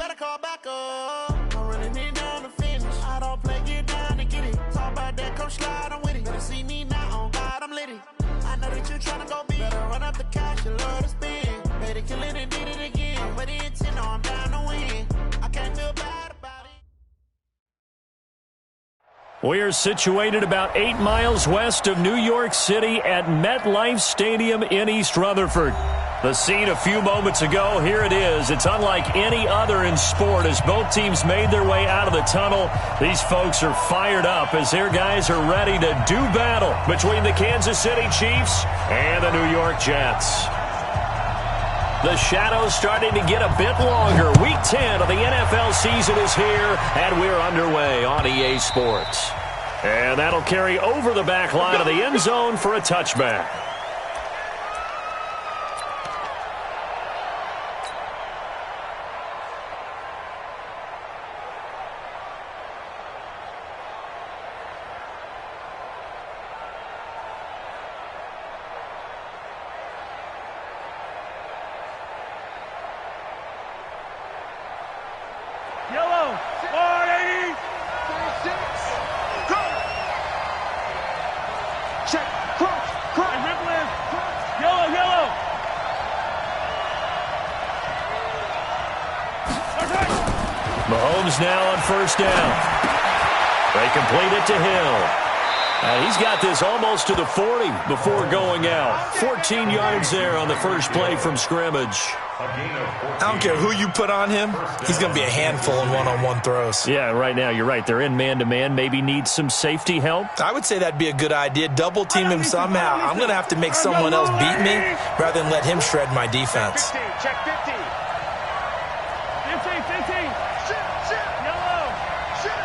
better call back up. I'm running it down to finish. I don't play, get down to get it. Talk about that, come slide, I'm with it. Better see me now, on God, I'm litty. I know that you tryna go big. Better run up the cash, you love to spend. Better kill it and did it again. But the intent, no, I'm down to win. I can't feel bad about it. We are situated about 8 miles west of New York City at MetLife Stadium in East Rutherford. The scene a few moments ago, here it is. It's unlike any other in sport as both teams made their way out of the tunnel. These folks are fired up as their guys are ready to do battle between the Kansas City Chiefs and the New York Jets. The shadow's starting to get a bit longer. Week 10 of the NFL season is here, and we're underway on EA Sports. And that'll carry over the back line of the end zone for a touchback. Yellow, 480, 36, go! Check, cross, rip left, yellow. Mahomes now on first down. They complete it to Hill. He's got this almost to the 40 before going out. 14 yards there on the first play from scrimmage. I don't care who you put on him, he's going to be a handful in one-on-one throws. Yeah, right now, you're right. They're in man-to-man. Maybe need some safety help. I would say that'd be a good idea. Double team him somehow. I'm going to have to make someone else beat me rather than let him shred my defense. Check 50. 50. Shit. Yellow. Shit.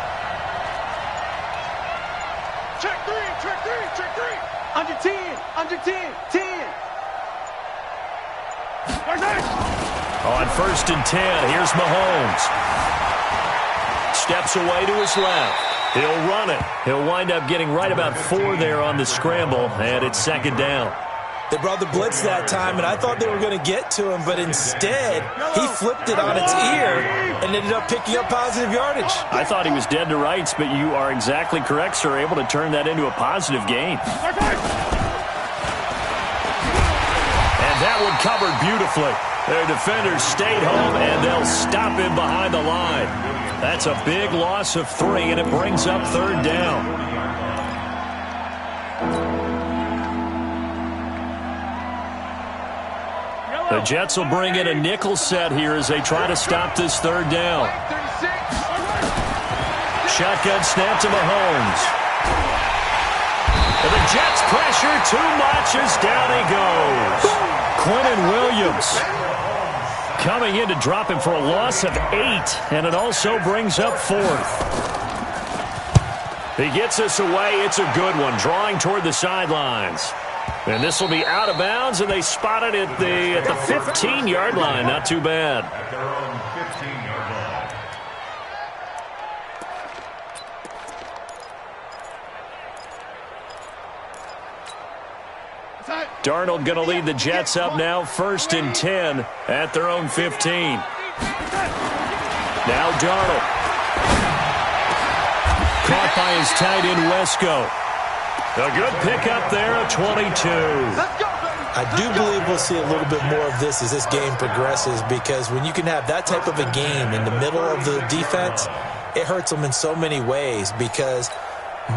Check three. Under 10. On first and 10, here's Mahomes. Steps away to his left. He'll run it. He'll wind up getting right about 4 there on the scramble, and it's second down. They brought the blitz that time, and I thought they were going to get to him, but instead, he flipped it on its ear and ended up picking up positive yardage. I thought he was dead to rights, but you are exactly correct, sir, able to turn that into a positive gain. And that one covered beautifully. Their defenders stayed home, and they'll stop him behind the line. That's a big loss of 3, and it brings up third down. The Jets will bring in a nickel set here as they try to stop this third down. Shotgun snap to Mahomes. And the Jets pressure too much as down he goes. Quentin Williams coming in to drop him for a loss of 8, and it also brings up 4th. He gets us away. It's a good one, drawing toward the sidelines. And this will be out of bounds, and they spot it at the 15-yard line. Not too bad. At their own 15-yard line. Darnold going to lead the Jets up now, first and 10 at their own 15. Now Darnold. Caught by his tight end, Wesco. A good pickup there, a 22. I do believe we'll see a little bit more of this as this game progresses, because when you can have that type of a game in the middle of the defense, it hurts them in so many ways, because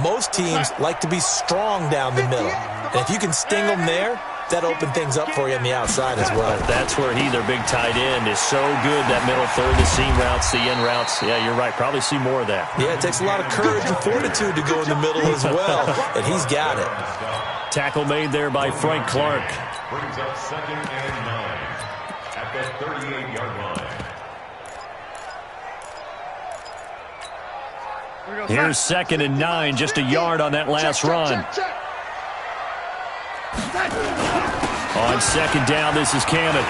most teams like to be strong down the middle. And if you can sting them there, that opens things up for you on the outside as well. That's where their big tight end, is so good, that middle third, the seam routes, the in routes. Yeah, you're right. Probably see more of that. Yeah, it takes a lot of courage and fortitude to go in the middle as well, and he's got it. Tackle made there by Frank Clark. Brings up second and 9 at the 38-yard line. Here's second and 9, just a yard on that last run. On second down, this is Cannon.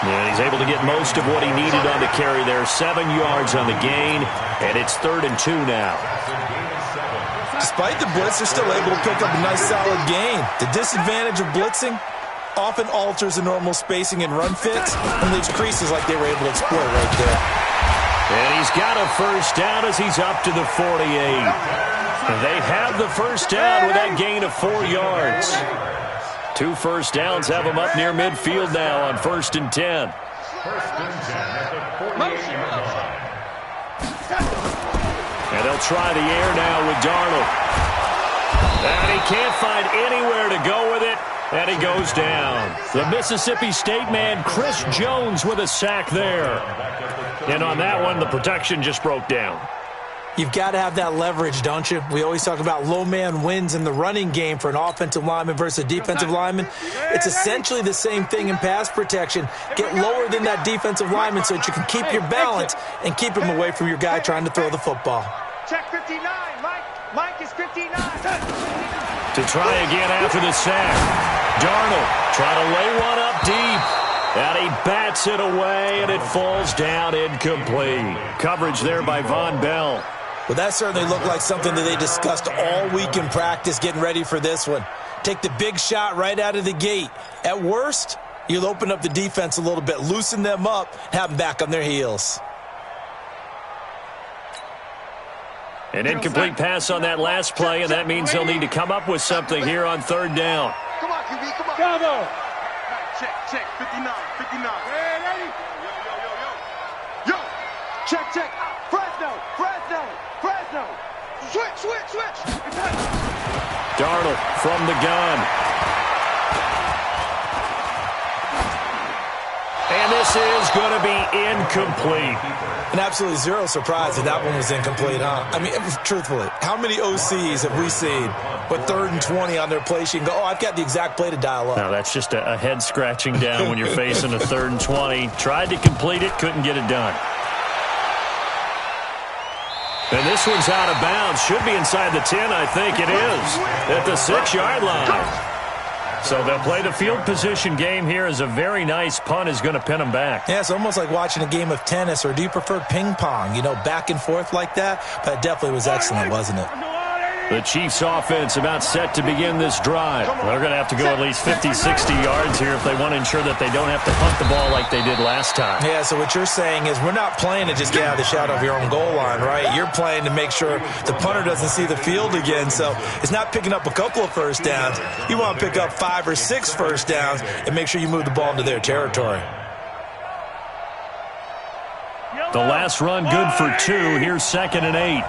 And he's able to get most of what he needed on the carry there. 7 yards on the gain, and it's 3rd and 2 now. Despite the blitz, they're still able to pick up a nice solid gain. The disadvantage of blitzing, often alters the normal spacing and run fits and leaves creases like they were able to exploit right there. And he's got a first down as he's up to the 48. They have the first down with that gain of 4 yards. 2 first downs have them up near midfield now on 1st and 10. First and 10 at the 48-yard line. And they'll try the air now with Darnold. And he can't find anywhere to go with it, and he goes down. The Mississippi State man, Chris Jones, with a sack there. And on that one, the protection just broke down. You've got to have that leverage, don't you? We always talk about low man wins in the running game for an offensive lineman versus a defensive lineman. It's essentially the same thing in pass protection. Get lower than that defensive lineman so that you can keep your balance and keep him away from your guy trying to throw the football. Check 59, Mike. Mike is 59. To try again after the sack. Darnold trying to lay one up deep. And he bats it away, and it falls down incomplete. Coverage there by Von Bell. Well, that certainly looked like something that they discussed all week in practice getting ready for this one. Take the big shot right out of the gate. At worst, you'll open up the defense a little bit, loosen them up, have them back on their heels. An incomplete pass on that last play, and that means they'll need to come up with something here on 3rd down. Come on, QB, come on. Go. Check, 59, 59. Hey, ready? Yo. Check. Fresno. Switch. Darnold from the gun. And this is going to be incomplete. And absolutely zero surprise that that one was incomplete, huh? I mean, truthfully, how many OCs have we seen with 3rd and 20 on their play sheet and go, oh, I've got the exact play to dial up? Now, that's just a head scratching down when you're facing a 3rd and 20. Tried to complete it, couldn't get it done. And this one's out of bounds. Should be inside the 10, I think it is, at the 6-yard line. So they'll play the field position game here as a very nice punt is going to pin them back. Yeah, it's almost like watching a game of tennis, or do you prefer ping pong? You know, back and forth like that? But it definitely was excellent, wasn't it? The Chiefs offense about set to begin this drive. They're going to have to go at least 50, 60 yards here if they want to ensure that they don't have to punt the ball like they did last time. Yeah, so what you're saying is we're not playing to just get out of the shadow of your own goal line, right? You're playing to make sure the punter doesn't see the field again. So it's not picking up a couple of first downs. You want to pick up 5 or 6 first downs and make sure you move the ball into their territory. The last run good for 2. Here's 2nd and 8.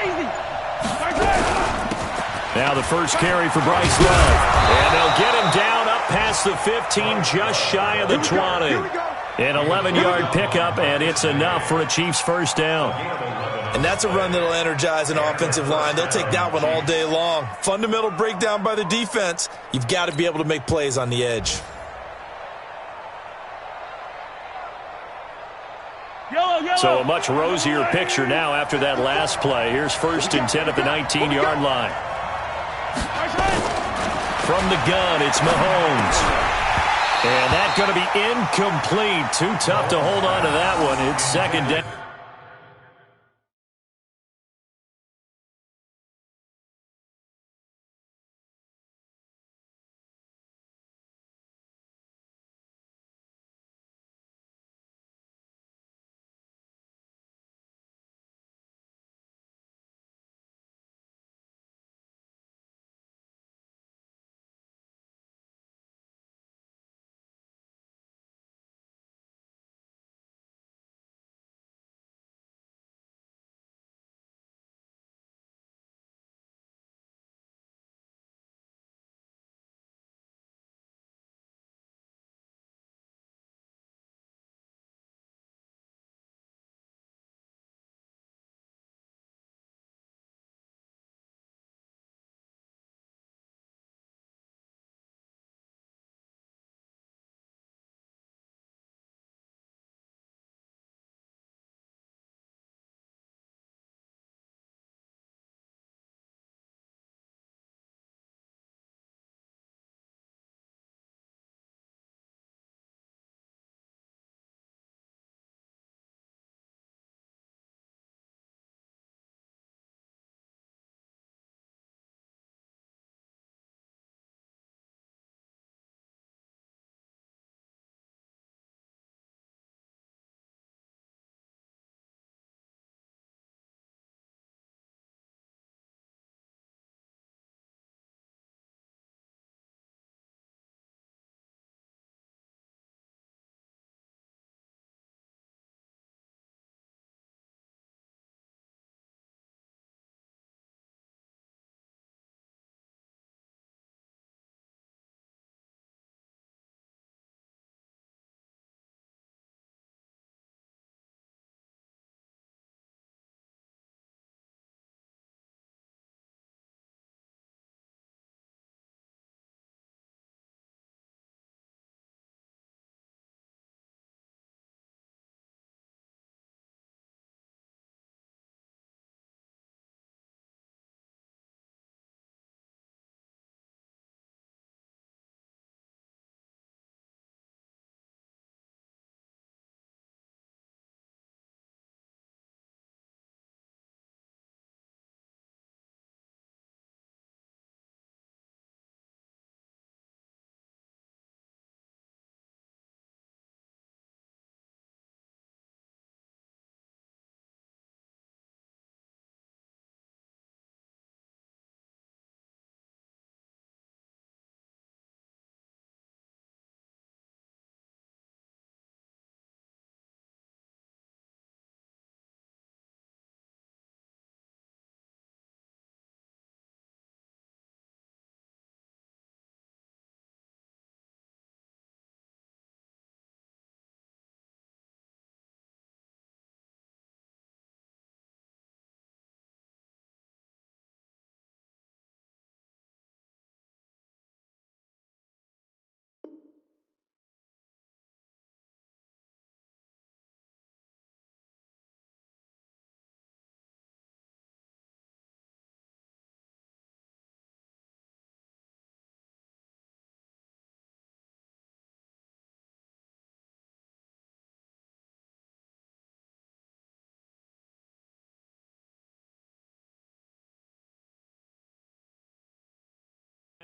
Easy. Now the first carry for Bryce Love. And they'll get him down up past the 15, just shy of the 20. An 11-yard pickup, and it's enough for a Chiefs first down. And that's a run that'll energize an offensive line. They'll take that one all day long. Fundamental breakdown by the defense. You've got to be able to make plays on the edge. So a much rosier picture now after that last play. Here's 1st and 10 at the 19-yard line. From the gun, it's Mahomes. And that's going to be incomplete. Too tough to hold on to that one. It's 2nd down.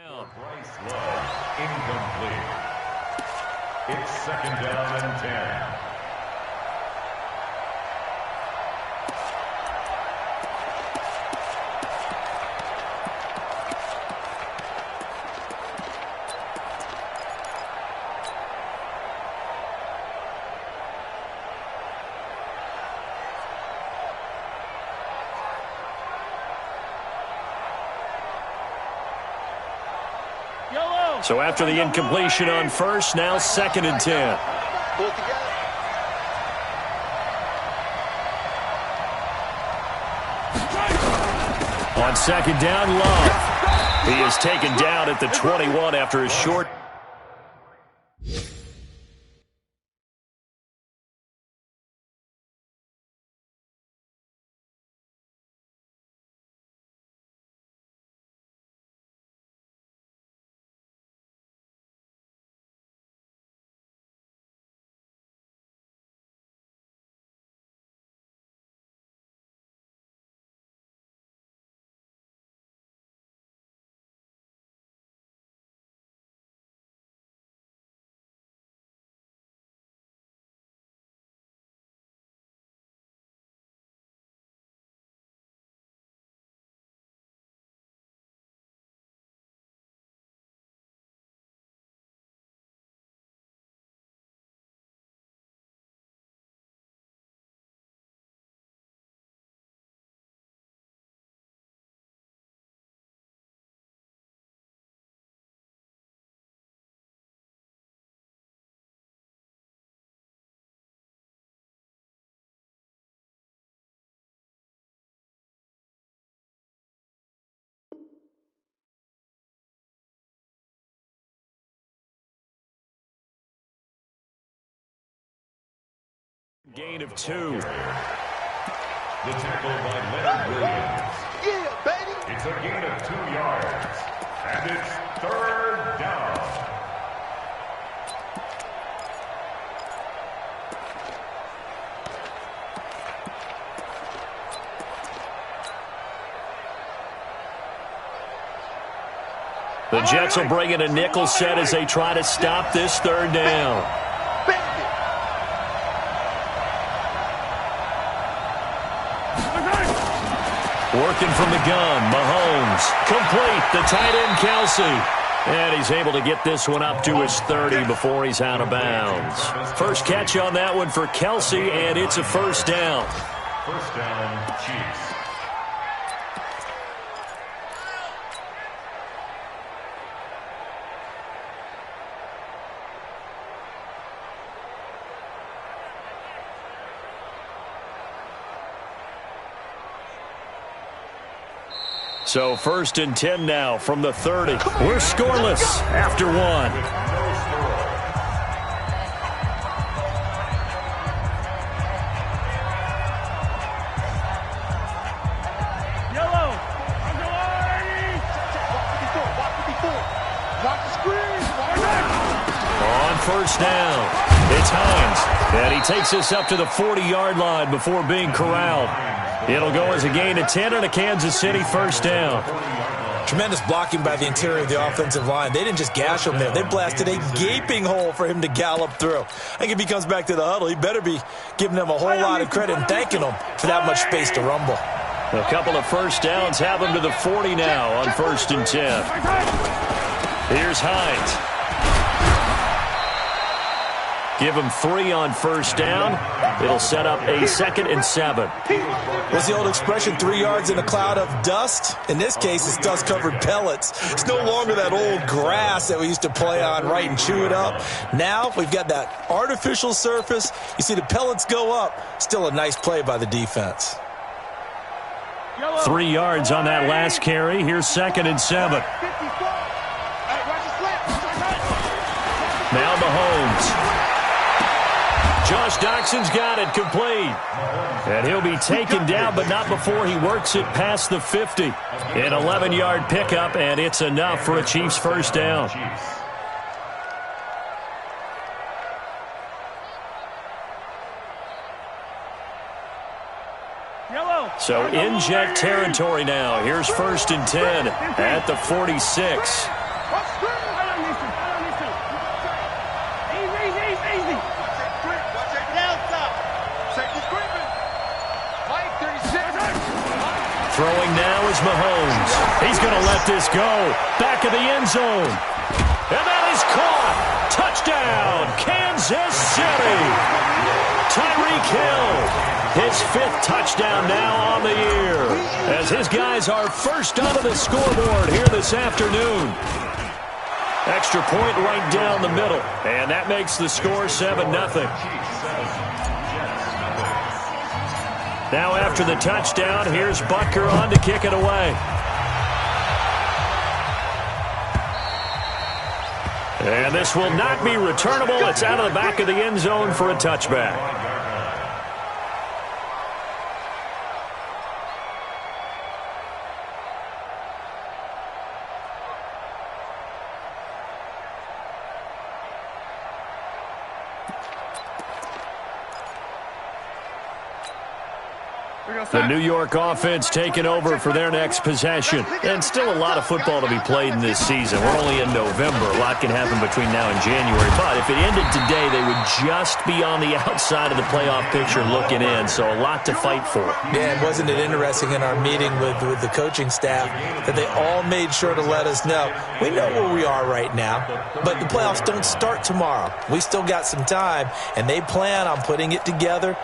Bryce Love, incomplete. It's 2nd down and 10. So after the incompletion on first, now 2nd and 10. On 2nd down, Love. He is taken down at the 21 after a short. Gain of 2. The tackle by Leonard Williams. Yeah, baby. It's a gain of 2 yards. And it's 3rd down. The Jets will bring in a nickel set as they try to stop this 3rd down. Working from the gun, Mahomes. Complete, the tight end, Kelsey. And he's able to get this one up to his 30 before he's out of bounds. First catch on that one for Kelsey, and it's a 1st down. 1st down, Chiefs. So 1st and 10 now from the 30. We're scoreless after 1. Yellow. Watch the screen. On 1st down, it's Hines. And he takes this up to the 40-yard line before being corralled. It'll go as a gain of 10 and a Kansas City 1st down. Tremendous blocking by the interior of the offensive line. They didn't just gash him there. They blasted a gaping hole for him to gallop through. I think if he comes back to the huddle, he better be giving them a whole lot of credit and thanking them for that much space to rumble. A couple of 1st downs have him to the 40 now on 1st and 10. Here's Hines. Give him 3 on 1st down. It'll set up a 2nd and 7. What's the old expression, 3 yards in a cloud of dust? In this case, it's dust-covered pellets. It's no longer that old grass that we used to play on, right, and chew it up. Now we've got that artificial surface. You see the pellets go up. Still a nice play by the defense. 3 yards on that last carry. Here's 2nd and 7. Now Mahomes. Josh Doxson's got it complete. And he'll be taken down, but not before he works it past the 50. An 11-yard pickup, and it's enough for a Chiefs 1st down. So in Jet territory now. Here's 1st and 10 at the 46. Throwing now is Mahomes. He's going to let this go. Back of the end zone. And that is caught. Touchdown, Kansas City. Tyreek Hill, his 5th touchdown now on the year, as his guys are first onto the scoreboard here this afternoon. Extra point right down the middle, and that makes the score 7-0. Now after the touchdown, here's Butker on to kick it away. And this will not be returnable. It's out of the back of the end zone for a touchback. The New York offense taking over for their next possession. And still a lot of football to be played in this season. We're only in November. A lot can happen between now and January. But if it ended today, they would just be on the outside of the playoff picture looking in. So a lot to fight for. Yeah, and wasn't it interesting in our meeting with the coaching staff that they all made sure to let us know, we know where we are right now, but the playoffs don't start tomorrow. We still got some time, and they plan on putting it together,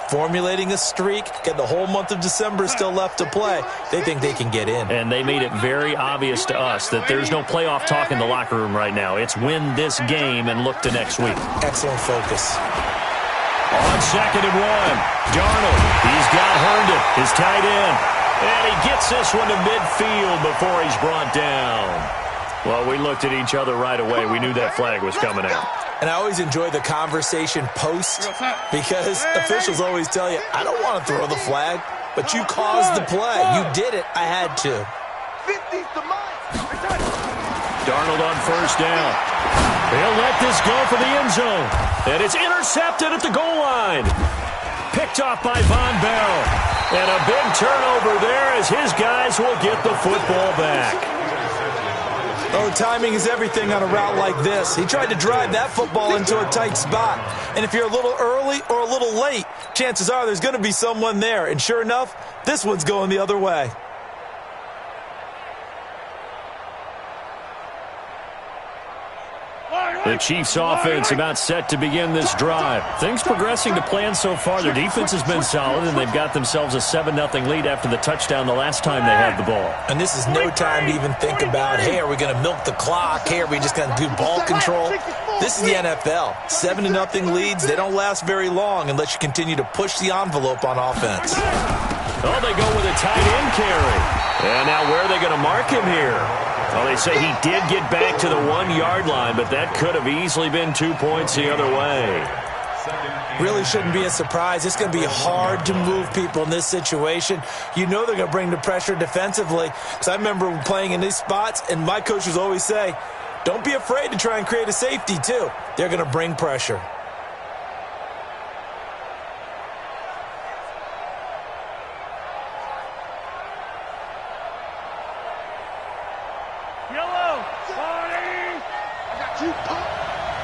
formulating a streak, get the whole month of December still left to play. They think they can get in. And they made it very obvious to us that there's no playoff talk in the locker room right now. It's win this game and look to next week. Excellent focus. On 2nd and 1, Darnold, he's got Herndon, his tight end. And he gets this one to midfield before he's brought down. Well, we looked at each other right away. We knew that flag was coming out. And I always enjoy the conversation post because officials always tell you, I don't want to throw the flag, but you caused the play. You did it. I had to. Darnold on 1st down. He'll let this go for the end zone. And it's intercepted at the goal line. Picked off by Von Bell. And a big turnover there as his guys will get the football back. Oh, timing is everything on a route like this. He tried to drive that football into a tight spot. And if you're a little early or a little late, chances are there's going to be someone there. And sure enough, this one's going the other way. The Chiefs offense about set to begin this drive. Things progressing to plan so far. Their defense has been solid, and they've got themselves a 7-0 lead after the touchdown the last time they had the ball. And this is no time to even think about, hey, are we going to milk the clock? Hey, are we just going to do ball control? This is the NFL. 7-0 leads, they don't last very long unless you continue to push the envelope on offense. Oh, they go with a tight end carry. And now where are they going to mark him here? Well, they say he did get back to the 1-yard line, but that could have easily been 2 points the other way. Really shouldn't be a surprise. It's going to be hard to move people in this situation. You know they're going to bring the pressure defensively. Because I remember playing in these spots, and my coaches always say, don't be afraid to try and create a safety, too. They're going to bring pressure.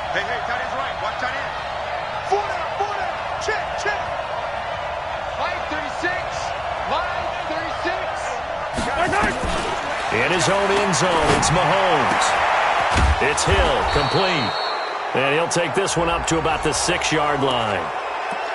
Hey, tight end's right. Watch tight end. 4 down. Check. Line 36. In his own end zone, it's Mahomes. It's Hill, complete. And he'll take this one up to about the 6-yard line.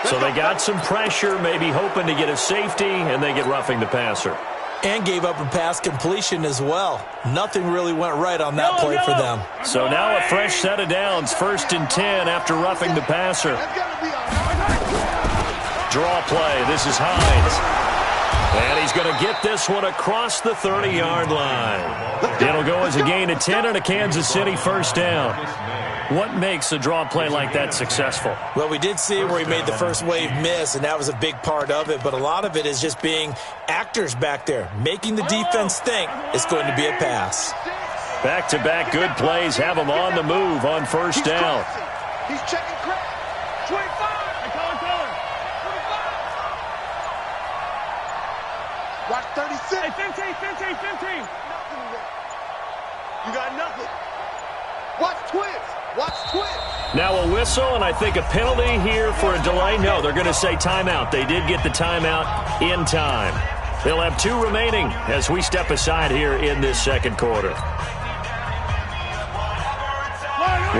So they got some pressure, maybe hoping to get a safety, and they get roughing the passer. And gave up a pass completion as well. Nothing really went right on that play for them. So now a fresh set of downs, 1st and 10 after roughing the passer. Draw play, this is Hines. And he's going to get this one across the 30-yard line. It'll go as a gain of 10 and a Kansas City 1st down. What makes a draw play like that successful? Well, we did see where he made the first wave miss, and that was a big part of it. But a lot of it is just being actors back there, making the defense think it's going to be a pass. Back-to-back good plays have him on the move on 1st down. He's checking crack. 25. I call it. 25. Watch 36. Hey, 15. You got nothing. Watch twins. Now a whistle, and I think a penalty here for a delay. No, they're going to say timeout. They did get the timeout in time. He'll have 2 remaining as we step aside here in this second quarter.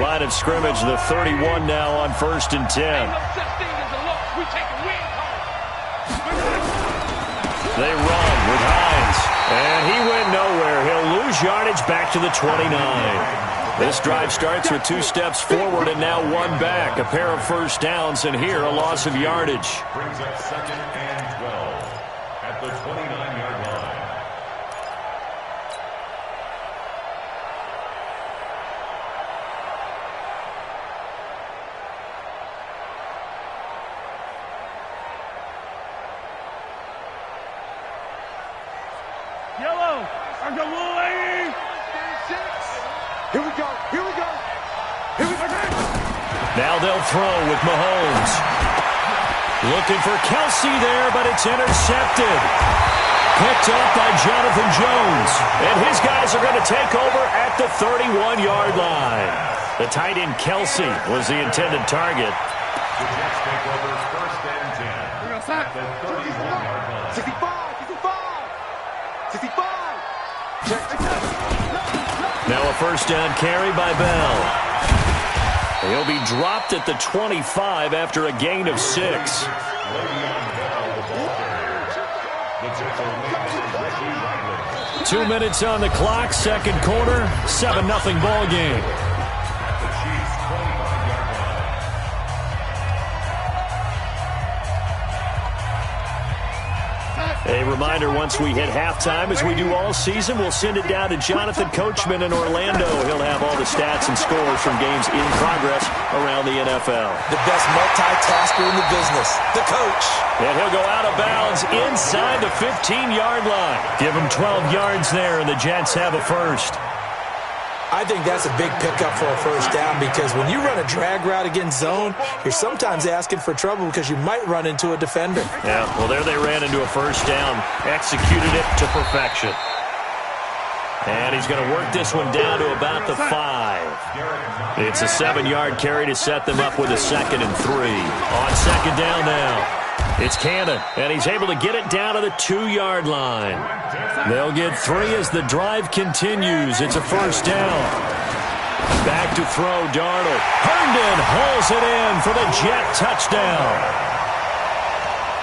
Line of scrimmage, the 31 now on 1st and 10. They run with Hines, and he went nowhere. He'll lose yardage back to the 29. This drive starts with 2 steps forward and now 1 back. A pair of first downs, and here a loss of yardage. Brings up 2nd and 12 at the 29-yard line. Yellow, I got little lady. Here we go, here we go. Here we go. Now they'll throw with Mahomes. Looking for Kelsey there, but it's intercepted. Picked up by Jonathan Jones. And his guys are going to take over at the 31-yard line. The tight end Kelsey was the intended target. The Jets take over 1st and 10 at the 31-yard line. 65. Now a first down carry by Bell. He'll be dropped at the 25 after a gain of 6. 2 minutes on the clock, second quarter, 7-0 ball game. A reminder, once we hit halftime, as we do all season, we'll send it down to Jonathan Coachman in Orlando. He'll have all the stats and scores from games in progress around the NFL. The best multitasker in the business, the coach. And he'll go out of bounds inside the 15-yard line. Give him 12 yards there, and the Jets have a first. I think that's a big pickup for a first down because when you run a drag route against zone, you're sometimes asking for trouble because you might run into a defender. Yeah, well, there they ran into a first down, executed it to perfection. And he's going to work this one down to about the 5. It's a 7-yard carry to set them up with a 2nd and 3. On second down now. It's Cannon, and he's able to get it down to the 2-yard line. They'll get 3 as the drive continues. It's a first down. Back to throw, Darnold. Herndon hauls it in for the Jet touchdown.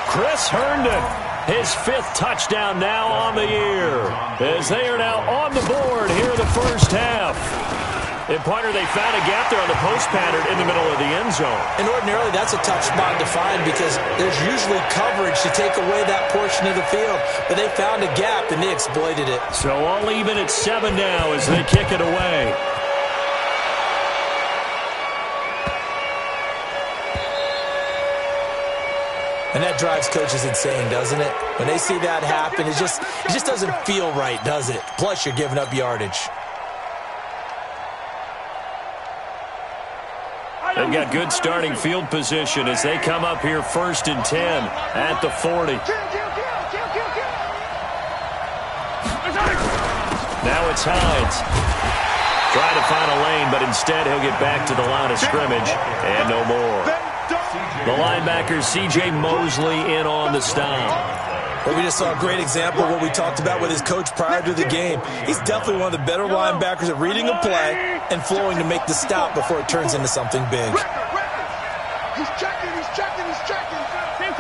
Chris Herndon, his 5th touchdown now on the year, as they are now on the board here in the first half. And, Pointer, they found a gap there on the post pattern in the middle of the end zone. And ordinarily, that's a tough spot to find because there's usually coverage to take away that portion of the field. But they found a gap, and they exploited it. So all even at 7 now as they kick it away. And that drives coaches insane, doesn't it? When they see that happen, it just doesn't feel right, does it? Plus, you're giving up yardage. They've got good starting field position as they come up here 1st and 10 at the 40. Now it's Hines. Trying to find a lane, but instead he'll get back to the line of scrimmage and no more. The linebacker C.J. Mosley in on the stop. Well, we just saw a great example of what we talked about with his coach prior to the game. He's definitely one of the better linebackers at reading a play and flowing to make the stop before it turns into something big. He's checking. 15.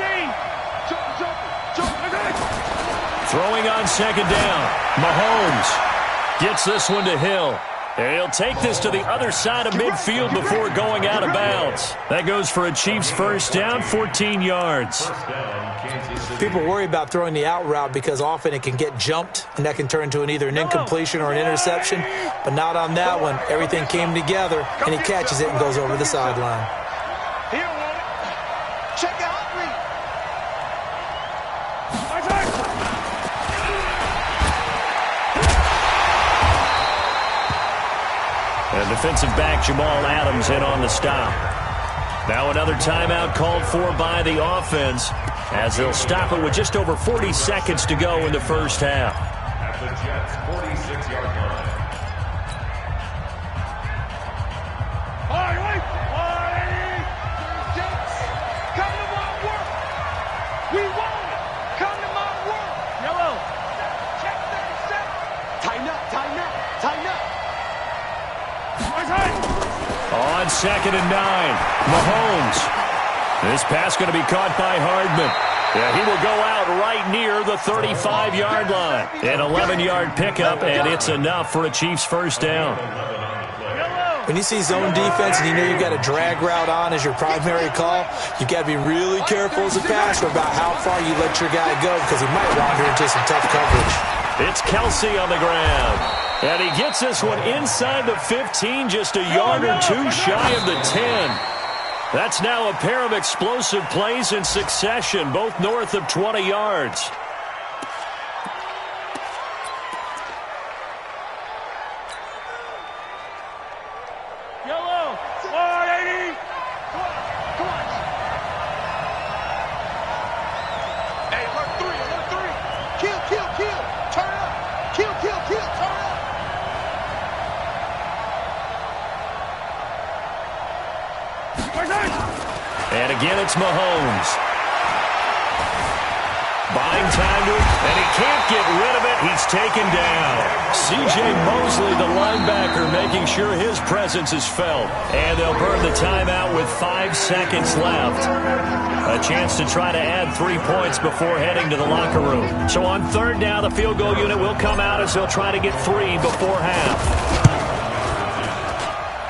Throwing on second down. Mahomes gets this one to Hill. And he'll take this to the other side of midfield before going out of bounds. That goes for a Chiefs first down, 14 yards. People worry about throwing the out route because often it can get jumped, and that can turn into either an incompletion or an interception. But not on that one. Everything came together, and he catches it and goes over the sideline. Check out me. And defensive back Jamal Adams in on the stop. Now another timeout called for by the offense as they'll stop it with just over 40 seconds to go in the first half. At the Jets' 46-yard line. Jets, come to my work. We want it. Come to my work. 2nd and 9. Mahomes. This pass going to be caught by Hardman. Yeah, he will go out right near the 35-yard line. An 11-yard pickup, and it's enough for a Chiefs first down. When you see zone defense and you know you've got a drag route on as your primary call, you've got to be really careful as a passer about how far you let your guy go because he might wander into some tough coverage. It's Kelsey on the ground. And he gets this one inside the 15, just a yard or two shy of the 10. That's now a pair of explosive plays in succession, both north of 20 yards. Yellow, 180. Come on. Hey, alert three. Kill. Turn up. Kill, turn up. And again, it's Mahomes. Buying time to it, and he can't get rid of it. He's taken down. C.J. Mosley, the linebacker, making sure his presence is felt. And they'll burn the timeout with 5 seconds left. A chance to try to add 3 points before heading to the locker room. So on 3rd down, the field goal unit will come out as they'll try to get 3 before half.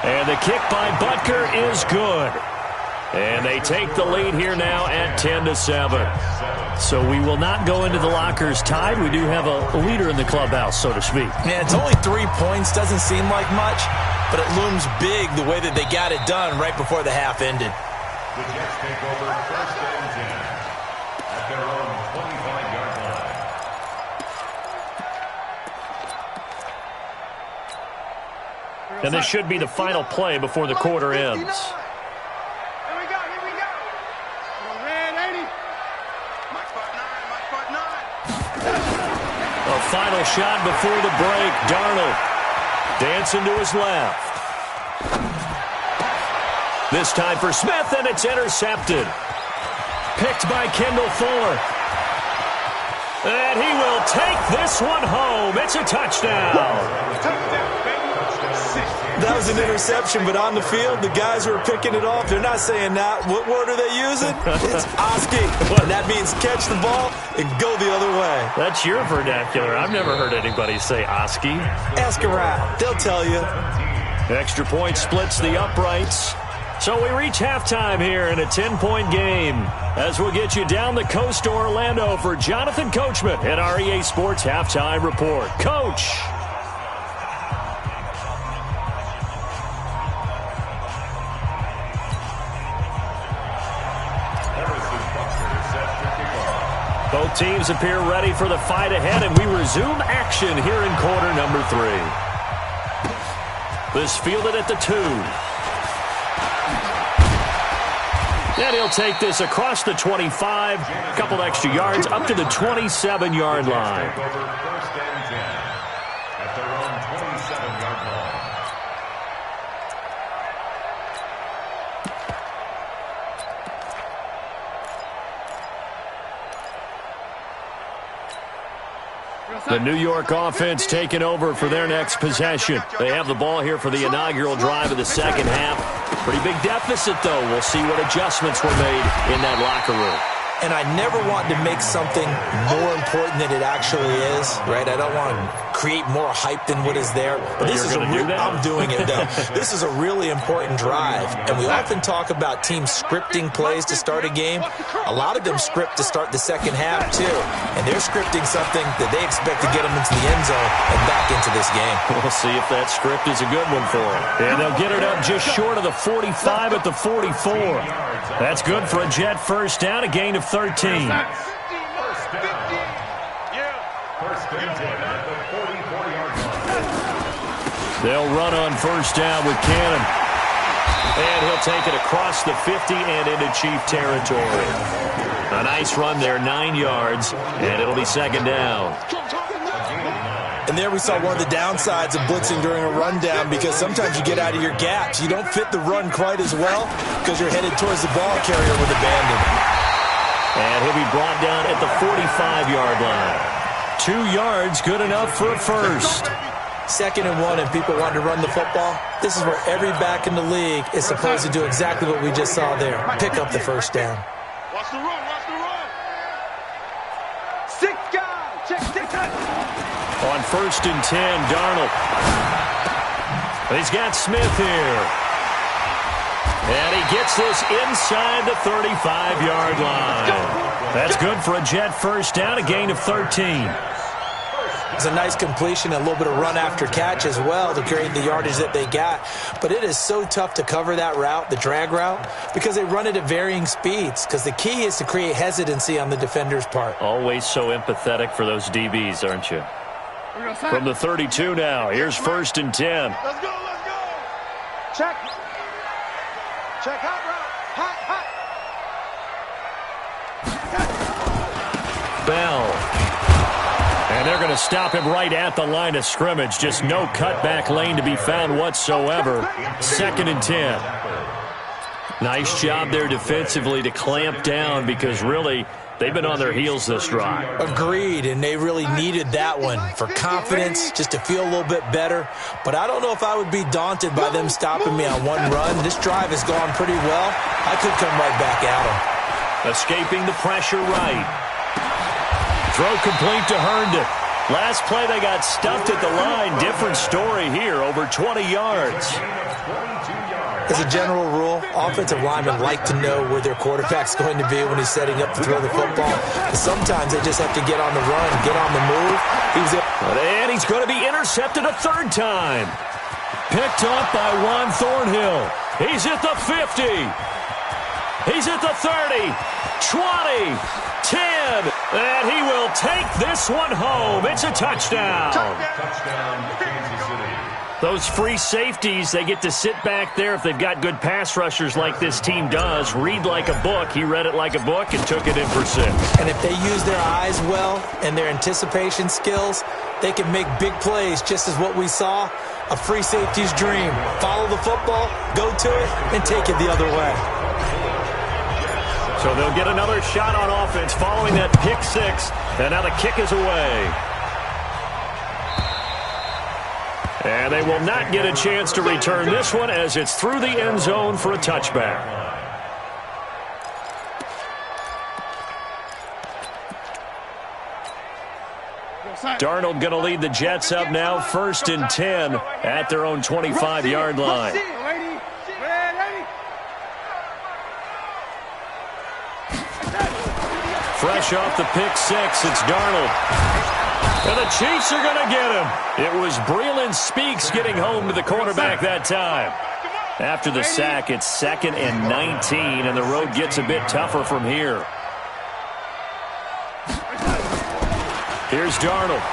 And the kick by Butker is good. And they take the lead here now at 10-7. So we will not go into the lockers tied. We do have a leader in the clubhouse, so to speak. Yeah, it's only 3 points. Doesn't seem like much, but it looms big the way that they got it done right before the half ended. The Jets take over 1st and 10 at their own 25-yard line. And this should be the final play before the quarter ends. Final shot before the break. Darnold dancing to his left. This time for Smith, and it's intercepted. Picked by Kendall Fuller. And he will take this one home. It's a touchdown. That was an interception, but on the field, the guys who are picking it off, they're not saying that. What word are they using? It's Oski. And that means catch the ball and go the other way. That's your vernacular. I've never heard anybody say Oski. Ask around. They'll tell you. Extra point splits the uprights. So we reach halftime here in a 10-point game as we'll get you down the coast to Orlando for Jonathan Coachman at our EA Sports Halftime Report. Coach. Both teams appear ready for the fight ahead, and we resume action here in quarter number 3. This fielded at the 2. And he'll take this across the 25, a couple extra yards, up to the 27-yard line. At their own 27-yard line. The New York offense taking over for their next possession. They have the ball here for the inaugural drive of the second half. Pretty big deficit, though. We'll see what adjustments were made in that locker room. And I never want to make something more important than it actually is, right? I don't want to create more hype than what is there. But this is I'm doing it, though. This is a really important drive. And we often talk about teams scripting plays to start a game. A lot of them script to start the second half, too. And they're scripting something that they expect to get them into the end zone and back into this game. We'll see if that script is a good one for them. And they'll get it up just short of the 45 at the 44. That's good for a Jet first down, a gain of 13. First and 10 at the 44-yard line. They'll run on first down with Cannon. And he'll take it across the 50 and into Chief territory. A nice run there, 9 yards, and it'll be second down. And there we saw one of the downsides of blitzing during a rundown, because sometimes you get out of your gaps. You don't fit the run quite as well because you're headed towards the ball carrier with abandon. And he'll be brought down at the 45-yard line. 2 yards, good enough for a first. 2nd and 1 and people want to run the football, this is where every back in the league is supposed to do exactly what we just saw there. Pick up the first down. Watch the run, watch the run. 6 guys, check. On 1st and 10, Darnold. He's got Smith here. And he gets this inside the 35-yard line. That's good for a Jet first down, a gain of 13. It's a nice completion, a little bit of run after catch as well to create the yardage that they got. But it is so tough to cover that route, the drag route, because they run it at varying speeds. Because the key is to create hesitancy on the defender's part. Always so empathetic for those DBs, aren't you? From the 32 now, here's 1st and 10. Let's go. Check. Check, hot route. Hot. Bell. And they're going to stop him right at the line of scrimmage. Just no cutback lane to be found whatsoever. 2nd and 10. Nice job there defensively to clamp down because really they've been on their heels this drive. Agreed, and they really needed that one for confidence, just to feel a little bit better. But I don't know if I would be daunted by them stopping me on one run. This drive has gone pretty well. I could come right back at them. Escaping the pressure right. Throw complete to Herndon. Last play they got stuffed at the line. Different story here, over 20 yards. As a general rule, offensive linemen like to know where their quarterback's going to be when he's setting up to throw the football. But sometimes they just have to get on the run, get on the move. And he's going to be intercepted a 3rd time. Picked up by Juan Thornhill. He's at the 50. He's at the 30, 20, 10, and he will take this one home. It's a touchdown. Touchdown, Kansas City. Those free safeties, they get to sit back there if they've got good pass rushers like this team does. Read like a book. He read it like a book and took it in for 6. And if they use their eyes well and their anticipation skills, they can make big plays, just as what we saw. A free safety's dream. Follow the football, go to it, and take it the other way. So they'll get another shot on offense following that pick 6. And now the kick is away. And they will not get a chance to return this one as it's through the end zone for a touchback. Darnold going to lead the Jets up now, 1st and 10 at their own 25-yard line. Fresh off the pick 6, it's Darnold. And the Chiefs are going to get him. It was Breeland Speaks getting home to the quarterback that time. After the sack, it's 2nd and 19, and the road gets a bit tougher from here. Here's Darnold.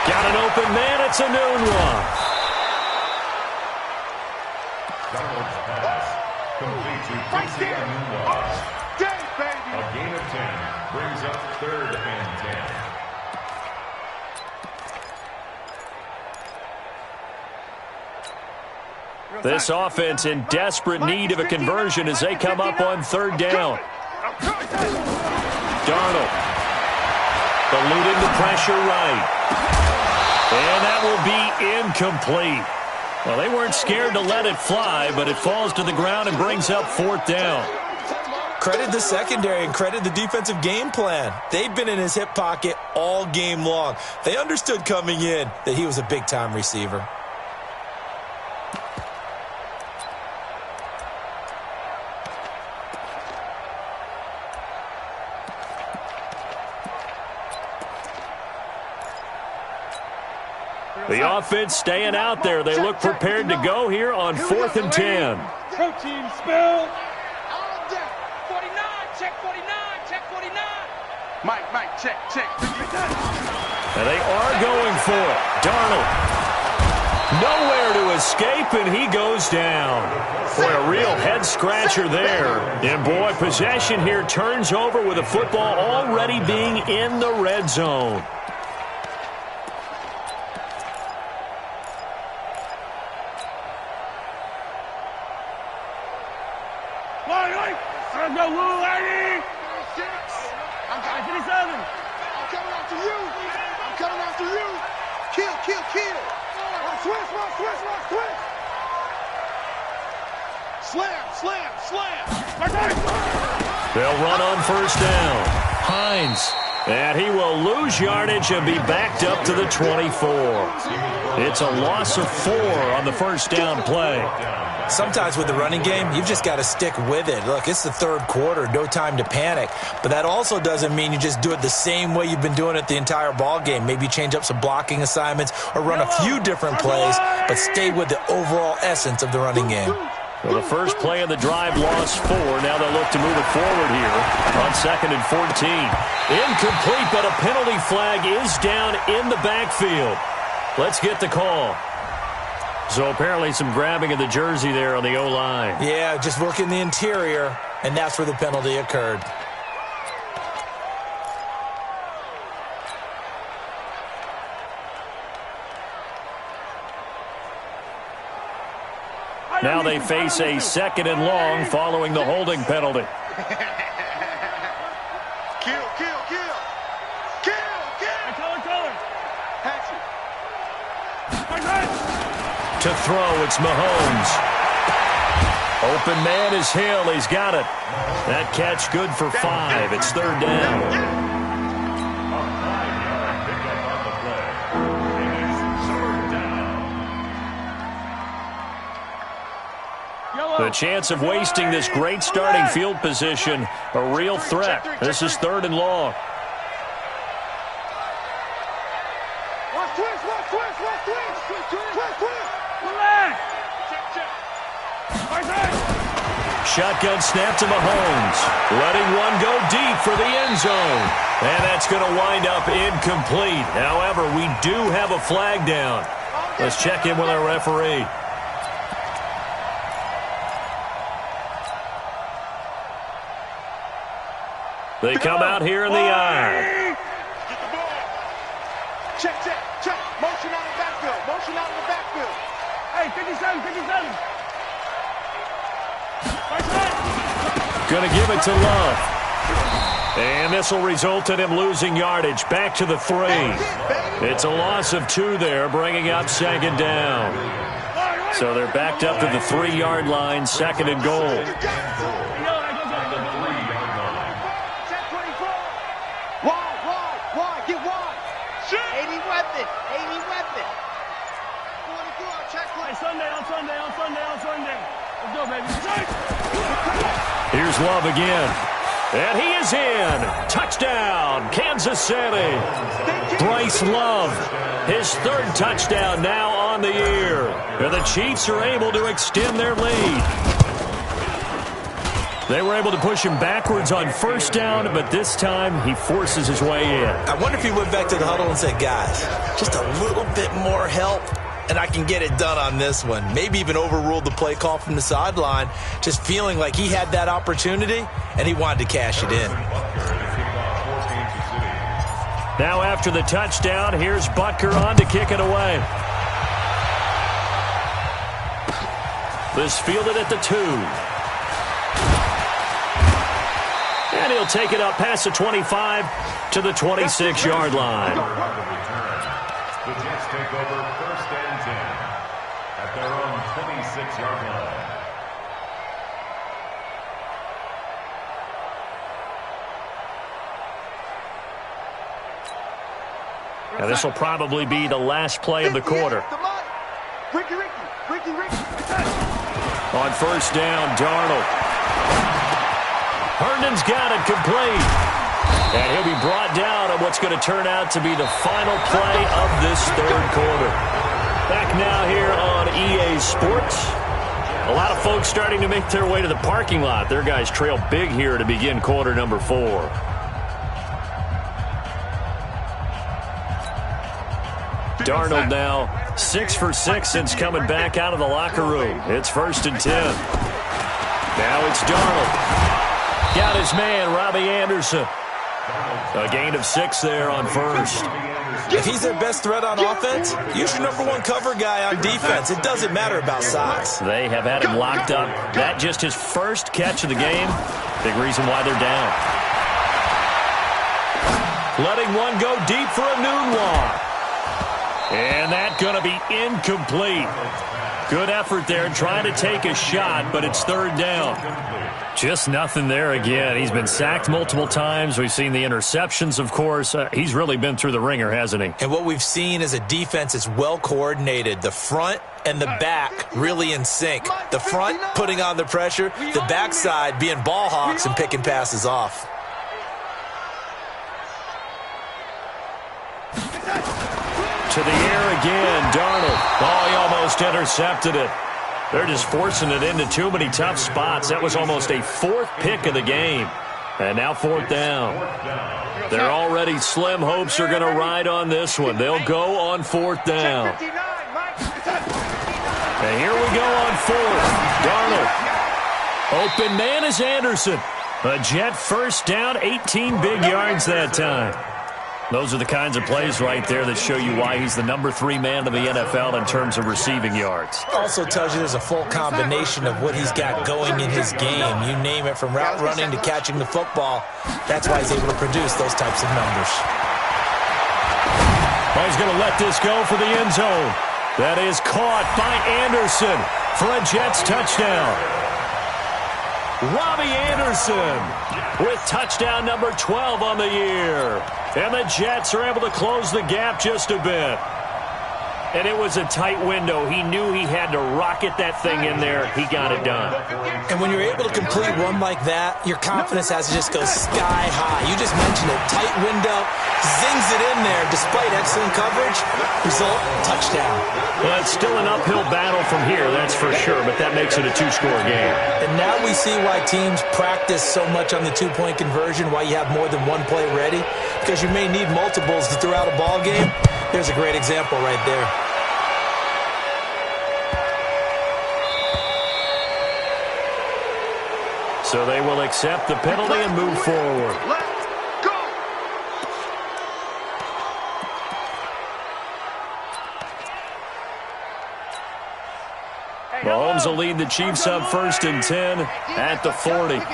Got an open man. It's a noon one. Darnold's pass complete to Quincy Enunwa. A gain of 10 brings up 3rd and 10. This offense in desperate need of a conversion as they come up on 3rd down. Darnold. Eluding the pressure right. And that will be incomplete. Well, they weren't scared to let it fly, but it falls to the ground and brings up 4th down. Credit the secondary and credit the defensive game plan. They've been in his hip pocket all game long. They understood coming in that he was a big-time receiver. The offense staying out there. They look prepared to go here on 4th and 10. Protein spill. All day. 49, check 49, check 49. Mike, check. And they are going for it. Darnold. Nowhere to escape, and he goes down. Boy, a real head-scratcher there. And, boy, possession here turns over with the football already being in the red zone. No rule, lady. I'm coming after you. I'm coming after you. Kill. kill. Switch. Slam. They'll run on first down. Hines. And he will lose yardage and be backed up to the 24. It's a loss of 4 on the first down play. Sometimes with the running game, you've just got to stick with it. Look, it's the third quarter, no time to panic. But that also doesn't mean you just do it the same way you've been doing it the entire ball game. Maybe change up some blocking assignments or run a few different plays, but stay with the overall essence of the running game. Well, the first play of the drive lost 4. Now they'll look to move it forward here on 2nd and 14. Incomplete, but a penalty flag is down in the backfield. Let's get the call. So apparently some grabbing of the jersey there on the O-line. Yeah, just working the interior, and that's where the penalty occurred. Now they face a 2nd and long following the holding penalty. Kill. To throw, it's Mahomes. Open man is Hill. He's got it. That catch good for 5. It's 3rd down. A 5-yard pickup on the play. It is 3rd down. The chance of wasting this great starting field position, a real threat. This is 3rd and long. Shotgun snap to Mahomes. Letting one go deep for the end zone. And that's going to wind up incomplete. However, we do have a flag down. Let's check in with our referee. They come out here in the aisle. Get the ball. Check. Motion out of the backfield. Hey, 57. Going to give it to Love. And this will result in him losing yardage. Back to the 3. It's a loss of 2 there, bringing up 2nd down. So they're backed up to the 3-yard line, 2nd and goal. Wide, get wide. 80 weapon. Sunday. Let's go, baby. Here's Love again. And he is in. Touchdown, Kansas City. Bryce Love, his 3rd touchdown now on the year. And the Chiefs are able to extend their lead. They were able to push him backwards on first down, but this time he forces his way in. I wonder if he went back to the huddle and said, guys, just a little bit more help, and I can get it done on this one. Maybe even overruled the play call from the sideline, just feeling like he had that opportunity, and he wanted to cash it in. Now after the touchdown, here's Butker on to kick it away. This fielded at the 2. And he'll take it up past the 25 to the 26-yard line. The Jets take over 1st and 10 at their own 26-yard line. Now this will probably be the last play of the quarter. Ricky. On first down, Darnold. Herndon's got it complete. And he'll be brought down on what's going to turn out to be the final play of this 3rd quarter. Back now here on EA Sports. A lot of folks starting to make their way to the parking lot. Their guys trail big here to begin quarter number 4. Darnold now 6 for 6 since coming back out of the locker room. It's 1st and 10. Now it's Darnold. Got his man, Robbie Anderson. A gain of 6 there on first. If he's their best threat on offense, use your #1 cover guy on defense. It doesn't matter about size. They have had him locked up. That just his first catch of the game. Big reason why they're down. Letting one go deep for a noon walk. And that's going to be incomplete. Good effort there trying to take a shot, but it's third down. Just nothing there again. He's been sacked multiple times. We've seen the interceptions, of course. He's really been through the ringer, hasn't he? And what we've seen is a defense that's well coordinated. The front and the back really in sync. The front putting on the pressure, the backside being ball hawks and picking passes off. To the air again, Darnold. Oh, he almost intercepted it. They're just forcing it into too many tough spots. That was almost a fourth pick of the game. And now fourth down. Their already slim hopes are going to ride on this one. They'll go on fourth down. And here we go on fourth. Darnold. Open man is Anderson. A Jet first down, 18 big yards that time. Those are the kinds of plays right there that show you why he's the number 3 man in the NFL in terms of receiving yards. Also tells you there's a full combination of what he's got going in his game. You name it, from route running to catching the football. That's why he's able to produce those types of numbers. Oh, he's going to let this go for the end zone. That is caught by Anderson for a Jets touchdown. Robbie Anderson with touchdown number 12 on the year. And the Jets are able to close the gap just a bit. And it was a tight window. He knew he had to rocket that thing in there. He got it done. And when you're able to complete one like that, your confidence has to just go sky high. You just mentioned it. Tight window, zings it in there despite excellent coverage. Result, touchdown. Well, it's still an uphill battle from here, that's for sure, but that makes it a 2-score game. And now we see why teams practice so much on the 2-point conversion, why you have more than one play ready, because you may need multiples to throw out a ball game. There's a great example right there. So they will accept the penalty and move forward. Let's go. Mahomes will lead the Chiefs up 1st and 10 at the 40. 50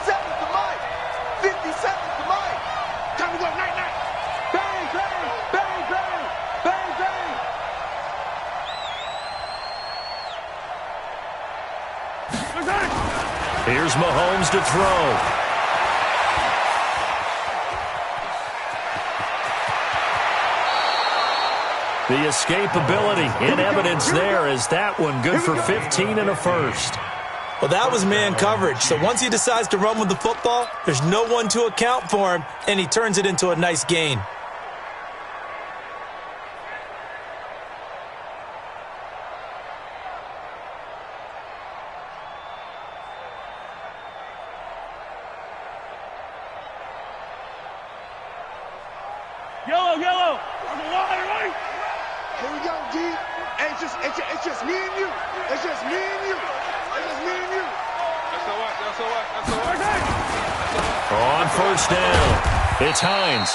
seconds to Mike. 50 seconds to Mike. Time to go night-night. Bang, bang, bang, bang, bang, bang. Here's Mahomes to throw. The escapability in evidence there as that one good for 15 and a first. Well, that was man coverage. So once he decides to run with the football, there's no one to account for him, and he turns it into a nice gain. Yellow. Here we go, D. It's just me and you. It's just me and you. It's just me and you. That's all right. On first down, it's Hines.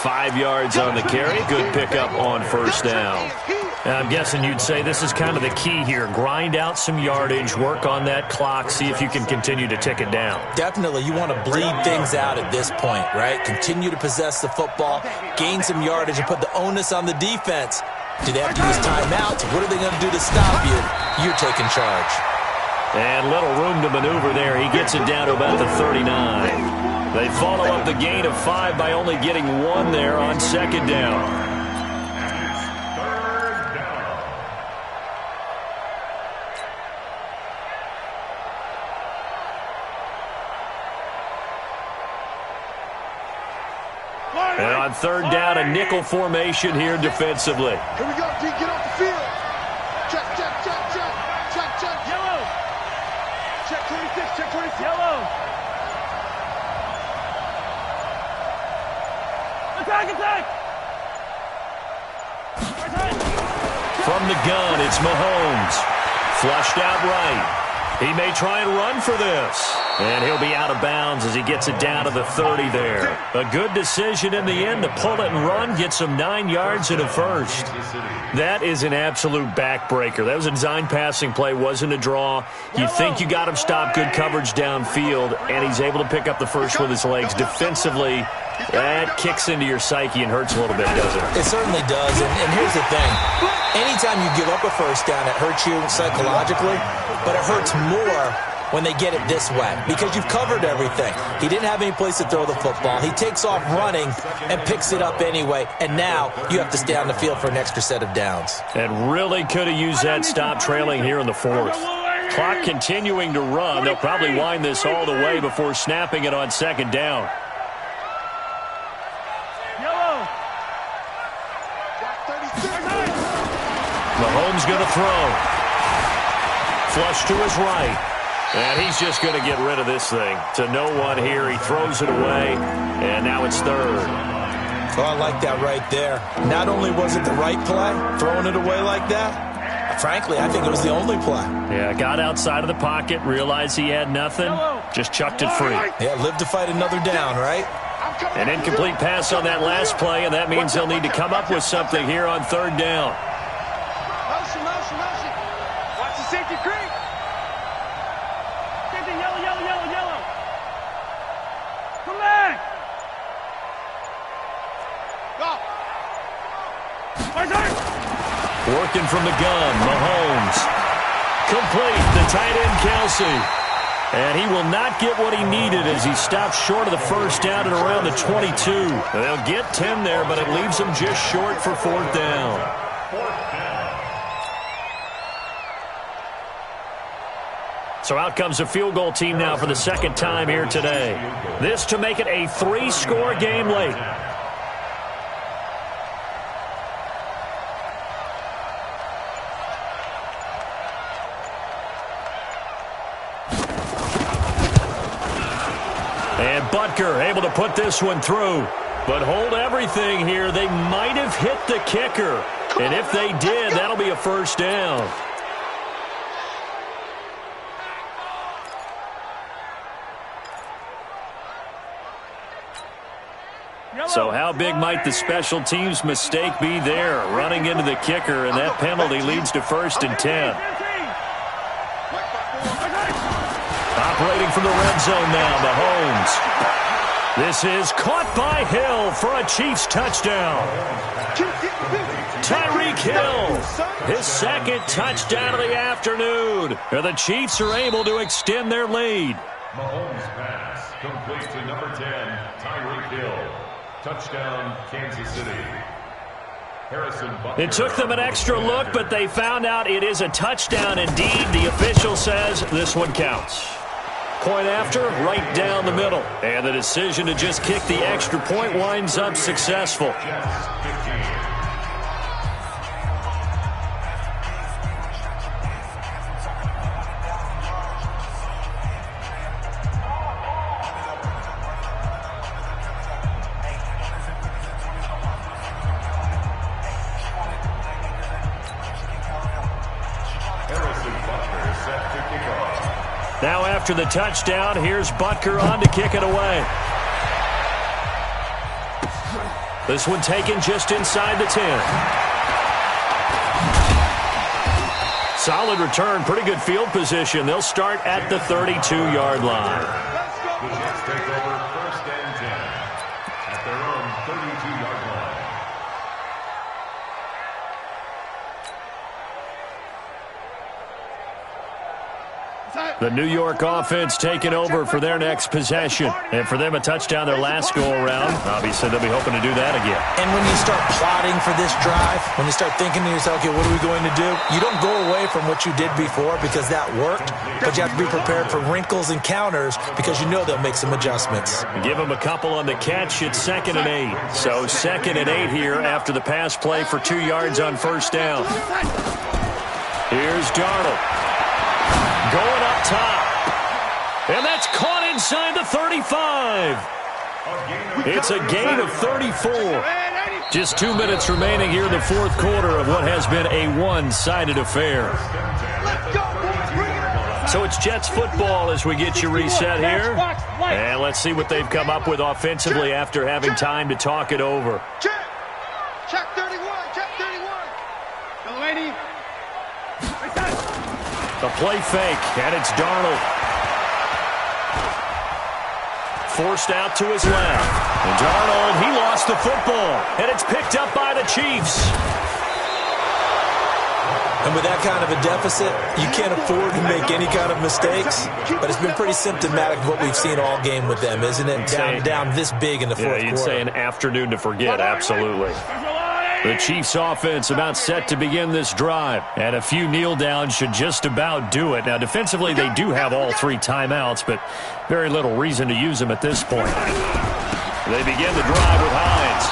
5 yards on the carry. Good pickup on first down. And I'm guessing you'd say this is kind of the key here. Grind out some yardage, work on that clock, see if you can continue to tick it down. Definitely, you want to bleed things out at this point, right? Continue to possess the football, gain some yardage, and put the onus on the defense. Do they have to use timeouts? What are they going to do to stop you? You're taking charge. And little room to maneuver there. He gets it down to about the 39. They follow up the gain of 5 by only getting 1 there on second down. And on third down, a nickel formation here defensively. Here we go, D. Get off the field. Check. Yellow. Check 26. Yellow. Attack. From the gun, it's Mahomes. Flushed out right. He may try and run for this. And he'll be out of bounds as he gets it down to the 30 there. A good decision in the end to pull it and run, get some 9 yards and a first. That is an absolute backbreaker. That was a design passing play, wasn't a draw. You think you got him stopped, good coverage downfield, and he's able to pick up the first with his legs. Defensively, That kicks into your psyche and hurts a little bit, doesn't it? It certainly does, and here's the thing. Anytime you give up a first down, it hurts you psychologically, but it hurts more when they get it this way because you've covered everything. He didn't have any place to throw the football. He takes off running and picks it up anyway, and now you have to stay on the field for an extra set of downs. And really could have used that stop trailing here in the fourth. Clock continuing to run. They'll probably wind this all the way before snapping it on second down. Mahomes going to throw. Flush to his right. And he's just going to get rid of this thing. To no one here. He throws it away. And now it's third. Oh, I like that right there. Not only was it the right play, throwing it away like that, frankly, I think it was the only play. Yeah, got outside of the pocket, realized he had nothing, just chucked it free. Yeah, live to fight another down, right? An incomplete pass on that last play, and that means they'll need to come up with something here on third down. Motion. Watch the safety creep. Safety, yellow. Come back. Go. Working from the gun, Mahomes. Complete, the tight end, Kelsey. And he will not get what he needed as he stops short of the first down at around the 22. They'll get 10 there, but it leaves them just short for fourth down. So out comes a field goal team now for the second time here today. This to make it a 3-score game late. And Butker able to put this one through. But hold everything here. They might have hit the kicker. And if they did, that'll be a first down. So how big might the special teams mistake be there? Running into the kicker, and that penalty leads to first and 10. Operating from the red zone now, Mahomes. This is caught by Hill for a Chiefs touchdown. Tyreek Hill, his second touchdown of the afternoon. And the Chiefs are able to extend their lead. Mahomes pass complete to number 10, Tyreek Hill. Touchdown, Kansas City. It took them an extra look, but they found out it is a touchdown indeed. The official says this one counts. Point after, right down the middle. And the decision to just kick the extra point winds up successful. Now after the touchdown, here's Butker on to kick it away. This one taken just inside the 10. Solid return, pretty good field position. They'll start at the 32-yard line. The Jets take over first and 10 at their own 32-yard line. The New York offense taking over for their next possession. And for them, a touchdown their last go-around. Obviously, they'll be hoping to do that again. And when you start plotting for this drive, when you start thinking to yourself, okay, what are we going to do? You don't go away from what you did before because that worked, but you have to be prepared for wrinkles and counters because you know they'll make some adjustments. Give them a couple on the catch. It's 2nd and 8. So 2nd and 8 here after the pass play for 2 yards on first down. Here's Darnold. Going up top. And that's caught inside the 35. It's a gain of 34. Just 2 minutes remaining here in the fourth quarter of what has been a one-sided affair. So it's Jets football as we get you reset here. And let's see what they've come up with offensively after having time to talk it over. Check 31. Check 31. Go, lady. The play fake, and it's Darnold. forced out to his left. And Darnold, he lost the football, and it's picked up by the Chiefs. And with that kind of a deficit, you can't afford to make any kind of mistakes. But it's been pretty symptomatic of what we've seen all game with them, isn't it? Down this big in the fourth quarter. You'd say an afternoon to forget, absolutely. The Chiefs' offense about set to begin this drive. And a few kneel downs should just about do it. Now, defensively, they do have all 3 timeouts, but very little reason to use them at this point. They begin the drive with Hines.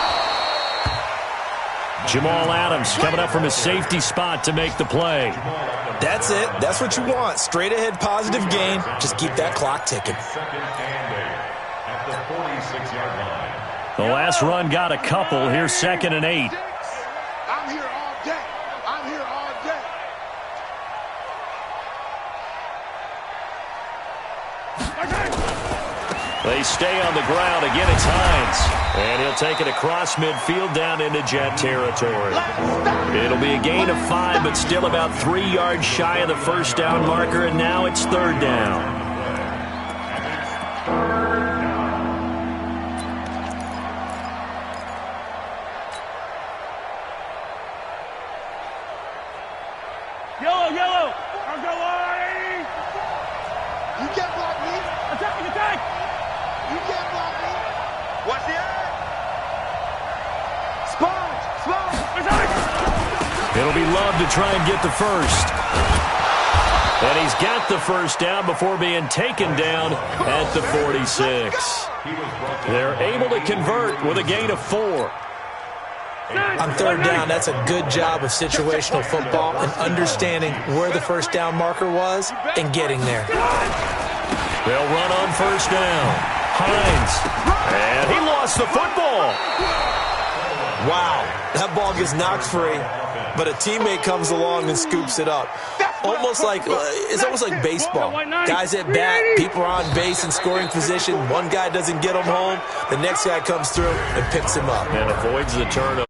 Jamal Adams coming up from his safety spot to make the play. That's it. That's what you want. Straight ahead, positive gain. Just keep that clock ticking. At the 46-yard line. The last run got a couple. Here's 2nd and 8. I'm here all day. I'm here all day. They stay on the ground. Again, it's Hines. And he'll take it across midfield down into Jet territory. It'll be a gain of 5, but still about 3 yards shy of the first down marker, and now it's 3rd down. Yellow. I'll go wide. You can't block me. Attack. You can't block me. Watch the eye. Sponge. It'll be Love to try and get the first. And he's got the first down before being taken down at the 46. They're able to convert with a gain of 4. On 3rd down, that's a good job of situational football and understanding where the first down marker was and getting there. They'll run on first down. Hines. And he lost the football. Wow, that ball gets knocked free, but a teammate comes along and scoops it up. It's almost like baseball. Guys at bat, people are on base in scoring position. One guy doesn't get him home. The next guy comes through and picks him up. And avoids the turnover.